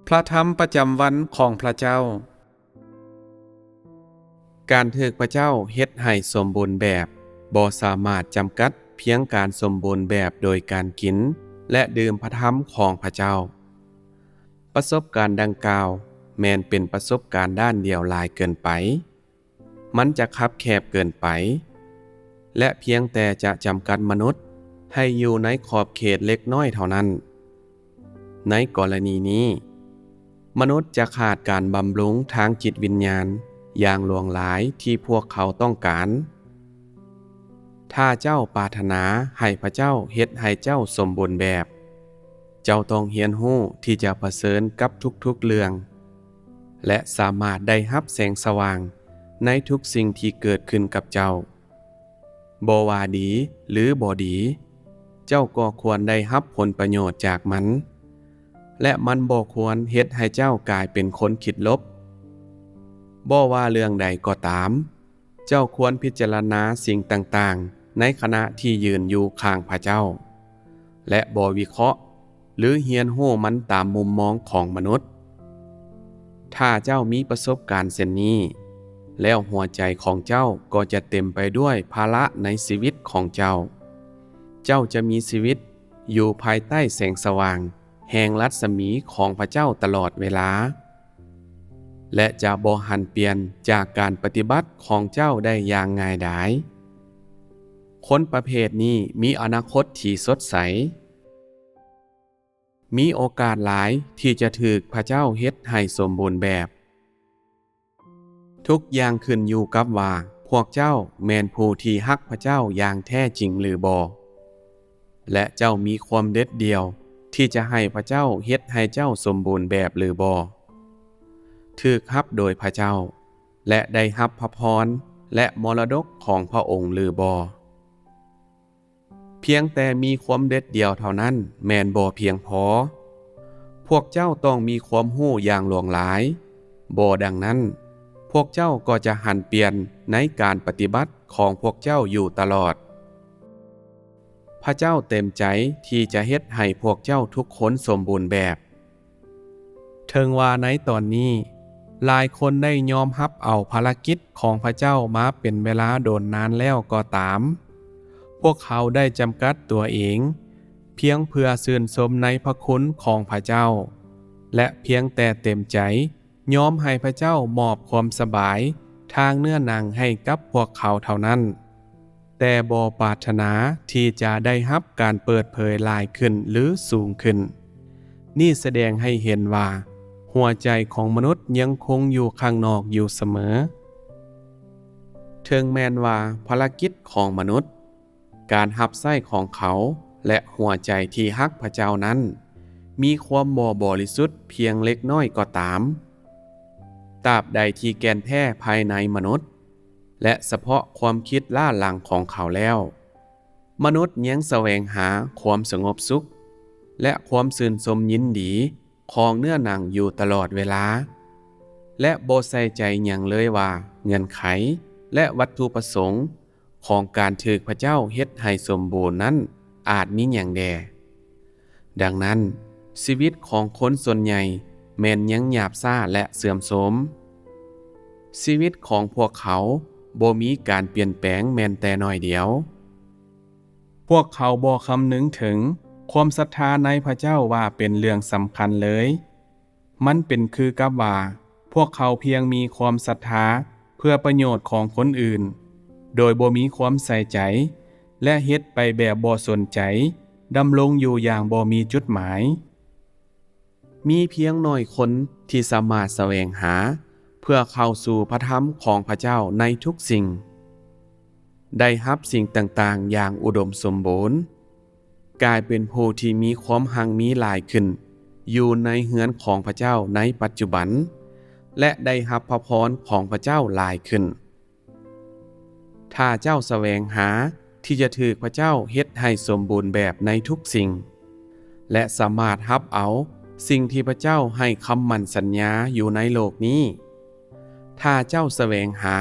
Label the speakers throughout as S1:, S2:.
S1: พระธรรมประจำวันของพระเจ้าการถึกพระเจ้าเฮ็ดให้สมบูรณ์แบบบ่สามารถจำกัดเพียงการสมบูรณ์แบบโดยการกินและดื่มพระธรรมของพระเจ้าประสบการณ์ดังกล่าวแม้นเป็นประสบการณ์ด้านเดียวหลายเกินไปมันจะคับแคบเกินไปและเพียงแต่จะจำกัดมนุษย์ให้อยู่ในขอบเขตเล็กน้อยเท่านั้นในกรณีนี้มนุษย์จะขาดการบำรุงทางจิตวิญญาณอย่างหลวงหลายที่พวกเขาต้องการถ้าเจ้าปรารถนาให้พระเจ้าเฮ็ดให้เจ้าสมบูรณ์แบบเจ้าต้องเรียนรู้ที่จะเผชิญกับทุกๆเรื่องและสามารถได้รับแสงสว่างในทุกสิ่งที่เกิดขึ้นกับเจ้าบ่ว่าดีหรือบ่ดีเจ้าก็ควรได้รับผลประโยชน์จากมันและมันบ่ควรเฮ็ดให้เจ้ากลายเป็นคนคิดลบบ่ว่าเรื่องใดก็ตามเจ้าควรพิจารณาสิ่งต่างๆในขณะที่ยืนอยู่ข้างพระเจ้าและบ่วิเคราะห์หรือเรียนรู้มันตามมุมมองของมนุษย์ถ้าเจ้ามีประสบการณ์เช่นนี้แล้วหัวใจของเจ้าก็จะเต็มไปด้วยภาระในชีวิตของเจ้าเจ้าจะมีชีวิตอยู่ภายใต้แสงสว่างแห่งรัศมีของพระเจ้าตลอดเวลาและจะบ่หันเปลี่ยนจากการปฏิบัติของเจ้าได้อย่างง่ายดายคนประเภทนี้มีอนาคตที่สดใสมีโอกาสหลายที่จะถูกพระเจ้าเฮ็ดให้สมบูรณ์แบบทุกอย่างขึ้นอยู่กับว่าพวกเจ้าแม่นผู้ที่ฮักพระเจ้าอย่างแท้จริงหรือบ่และเจ้ามีความเด็ดเดี่ยวที่จะให้พระเจ้าเฮ็ดให้เจ้าสมบูรณ์แบบหรือบ่ถูกรับโดยพระเจ้าและได้รับพระพรและมรดกของพระองค์หรือบ่เพียงแต่มีความเด็ดเดี่ยวเท่านั้นแม่นบ่เพียงพอพวกเจ้าต้องมีความรู้อย่างหลวงหลายบ่ดังนั้นพวกเจ้าก็จะหันเปลี่ยนในการปฏิบัติของพวกเจ้าอยู่ตลอดพระเจ้าเต็มใจที่จะเฮ็ดให้พวกเจ้าทุกคนสมบูรณ์แบบถึงว่าในตอนนี้หลายคนได้ยอมรับเอาภารกิจของพระเจ้ามาเป็นเวลาโดนนานแล้วก็ตามพวกเขาได้จำกัดตัวเองเพียงเพื่อชื่นชมในพระคุณของพระเจ้าและเพียงแต่เต็มใจยอมให้พระเจ้ามอบความสบายทางเนื้อหนังให้กับพวกเขาเท่านั้นแต่บ่ปรารถนาที่จะได้รับการเปิดเผยหลายขึ้นหรือสูงขึ้นนี่แสดงให้เห็นว่าหัวใจของมนุษย์ยังคงอยู่ข้างนอกอยู่เสมอถึงแม้นว่าภารกิจของมนุษย์การรับใช้ของเขาและหัวใจที่ฮักพระเจ้านั้นมีความบ่บริสุทธิ์เพียงเล็กน้อยก็ตามตราบใดที่แก่นแท้ภายในมนุษย์และเฉพาะความคิดล้าหลังของเขาแล้วมนุษย์ยังแสวงหาความสงบสุขและความชื่นชมยินดีของเนื้อหนังอยู่ตลอดเวลาและบ่ใส่ใจหยังเลยว่าเงื่อนไขและวัตถุประสงค์ของการถูกพระเจ้าเฮ็ดให้สมบูรณ์นั้นอาจมีหยังแด่ดังนั้นชีวิตของคนส่วนใหญ่แม้นยังหยาบซ่าและเสื่อมโทรมชีวิตของพวกเขาบ่มีการเปลี่ยนแปลงแม้นแต่น้อยเดียวพวกเขาบ่คำนึงถึงความศรัทธาในพระเจ้าว่าเป็นเรื่องสำคัญเลยมันเป็นคือกับว่าพวกเขาเพียงมีความศรัทธาเพื่อประโยชน์ของคนอื่นโดยบ่มีความใส่ใจและเฮ็ดไปแบบบ่สนใจดำรงอยู่อย่างบ่มีจุดหมายมีเพียงน้อยคนที่สามารถแสวงหาเพื่อเข้าสู่พระธรรมของพระเจ้าในทุกสิ่งได้รับสิ่งต่างๆอย่างอุดมสมบูรณ์กลายเป็นผู้ที่มีความหังมีหลายขึ้นอยู่ในเฮือนของพระเจ้าในปัจจุบันและได้รับพระพรของพระเจ้าหลายขึ้นถ้าเจ้าแสวงหาที่จะถูกพระเจ้าเฮ็ดให้สมบูรณ์แบบในทุกสิ่งและสามารถรับเอาสิ่งที่พระเจ้าให้คำมั่นสัญญาอยู่ในโลกนี้ถ้าเจ้าแสวงหา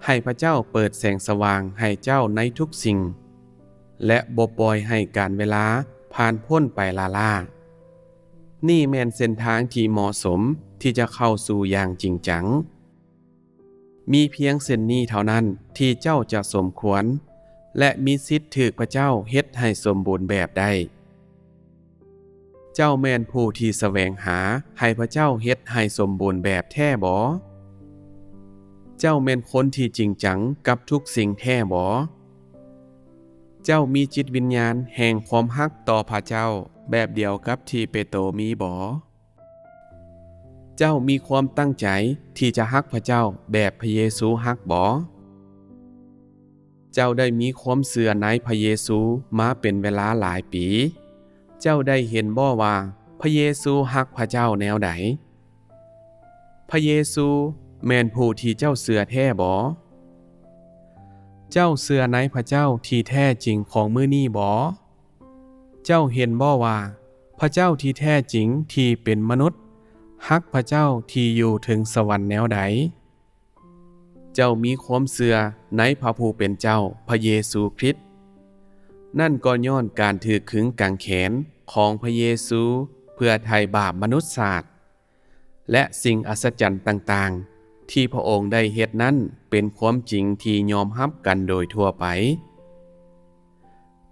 S1: ให้พระเจ้าเปิดแสงสว่างให้เจ้าในทุกสิ่งและบ่ปล่อยให้การเวลาผ่านพ้นไปล่า นี่แม่นเส้นทางที่เหมาะสมที่จะเข้าสู่อย่างจริงจังมีเพียงเส้นนี้เท่านั้นที่เจ้าจะสมควรและมีสิทธิ์ถูกพระเจ้าเฮ็ดให้สมบูรณ์แบบได้เจ้าแม่นผู้ที่แสวงหาให้พระเจ้าเฮ็ดให้สมบูรณ์แบบแท้บ่เจ้าแม่นคนที่จริงจังกับทุกสิ่งแท้บ่เจ้ามีจิตวิญญาณแห่งความฮักต่อพระเจ้าแบบเดียวกับที่เปโตรมีบ่เจ้ามีความตั้งใจที่จะฮักพระเจ้าแบบพระเยซูฮักบ่เจ้าได้มีความเชื่อในพระเยซูมาเป็นเวลาหลายปีเจ้าได้เห็นบ่ว่าพระเยซูฮักพระเจ้าแนวใดพระเยซูแม่นผู้ที่เจ้าเชื่อแท้บ่เจ้าเชื่อในพระเจ้าที่แท้จริงของมื้อนี้บ่เจ้าเห็นบ่ว่าพระเจ้าที่แท้จริงที่เป็นมนุษย์ฮักพระเจ้าที่อยู่ถึงสวรรค์แนวใดเจ้ามีความเชื่อในพระผู้เป็นเจ้าพระเยซูคริสต์นั่นก็ย้อนการถือขึงกางแขนของพระเยซูเพื่อไถ่บาปมนุษยชาติและสิ่งอัศจรรย์ต่างๆที่พระองค์ได้เฮ็ดนั้นเป็นความจริงที่ยอมรับกันโดยทั่วไป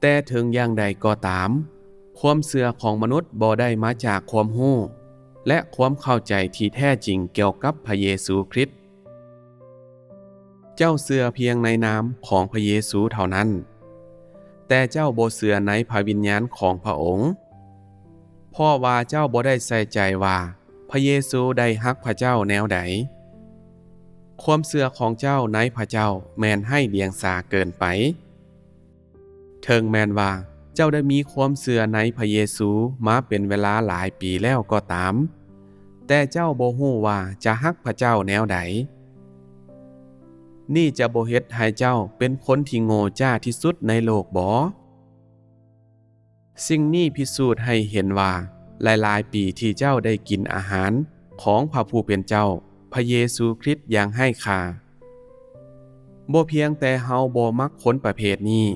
S1: แต่ถึงอย่างใดก็ตามความเชื่อของมนุษย์บ่ได้มาจากความรู้และความเข้าใจที่แท้จริงเกี่ยวกับพระเยซูคริสต์เจ้าเชื่อเพียงในนามของพระเยซูเท่านั้นแต่เจ้าบ่เชื่อในพระวิญญาณของพระองค์เพราะว่าเจ้าบ่ได้ใส่ใจว่าพระเยซูได้ฮักพระเจ้าแนวใดความเชื่อของเจ้าในพระเจ้าแม่นให้เดียงสาเกินไปถึงแม้นว่าเจ้าได้มีความเชื่อในพระเยซูมาเป็นเวลาหลายปีแล้วก็ตามแต่เจ้าบ่ฮู้ว่าจะฮักพระเจ้าแนวใดนี่จะบ่เฮ็ดให้เจ้าเป็นคนที่โง่จ้าที่สุดในโลกบ่สิ่งนี้พิสูจน์ให้เห็นว่าหลายๆปีที่เจ้าได้กินอาหารของพระผู้เป็นเจ้าพระเยซูคริสต์อย่างให้ค่าบ่เพียงแต่เฮาบ่มักคนประเภทนี้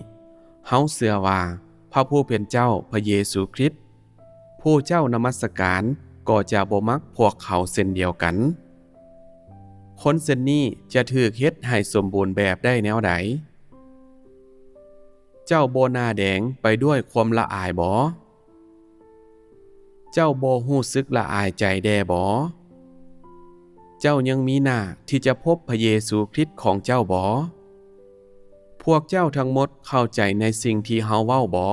S1: เฮาเชื่อว่าพระผู้เป็นเจ้าพระเยซูคริสต์ผู้เจ้านมัสการก็จะบ่มักพวกเขาเช่นเดียวกันคนเช่นนี้จะถูกเฮ็ดให้สมบูรณ์แบบได้แนวใดเจ้าบ่หน้าแดงไปด้วยความละอายบ่เจ้าบ่รู้สึกละอายใจแด่บ่เจ้ายังมีหน้าที่จะพบพระเยซูคริสต์ของเจ้าบ่พวกเจ้าทั้งหมดเข้าใจในสิ่งที่เฮาเว้าบ่